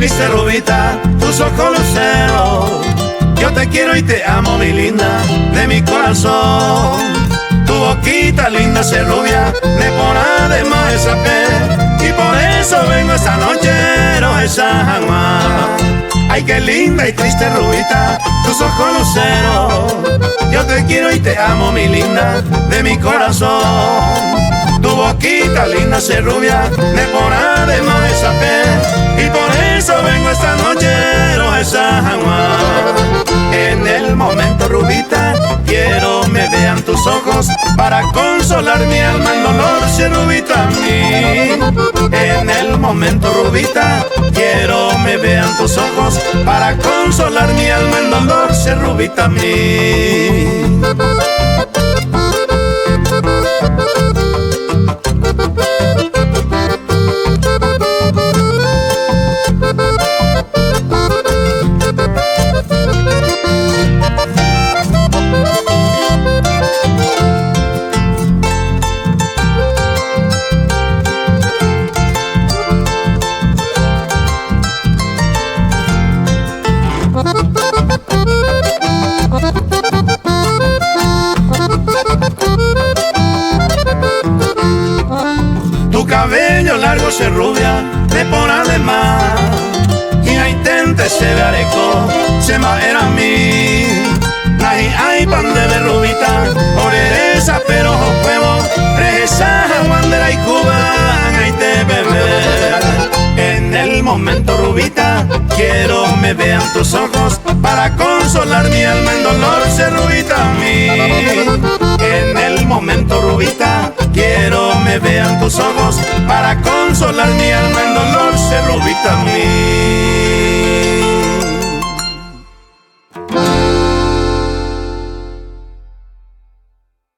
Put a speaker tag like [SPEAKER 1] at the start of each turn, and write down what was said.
[SPEAKER 1] triste rubita, tus ojos luceros. Yo te quiero y te amo, mi linda, de mi corazón. Tu boquita linda se rubia, me pone además esa piel. Y por eso vengo esta noche, esa jamás. Ay, qué linda y triste rubita, tus ojos luceros. Yo te quiero y te amo, mi linda, de mi corazón. Tu boquita linda se rubia, me pone además esa piel. Y por eso vengo esta noche, esa jamás. En el momento rubita, quiero me vean tus ojos para consolar mi alma en dolor, si rubita a mí. En el momento rubita, quiero me vean tus ojos para consolar mi alma en dolor, si rubita a mí. Tu cabello largo se rubia, me pone además. Y ahí tente se ve areco, se ma era mí. Nahi ay pan de rubita, oreresa pero juego. Regresa a Wandera y Cuba, ahí te bebé. En el momento rubita, quiero me vean tus ojos para consolar mi alma en dolor, se rubita a mí. En el momento rubita, quiero me vean tus ojos para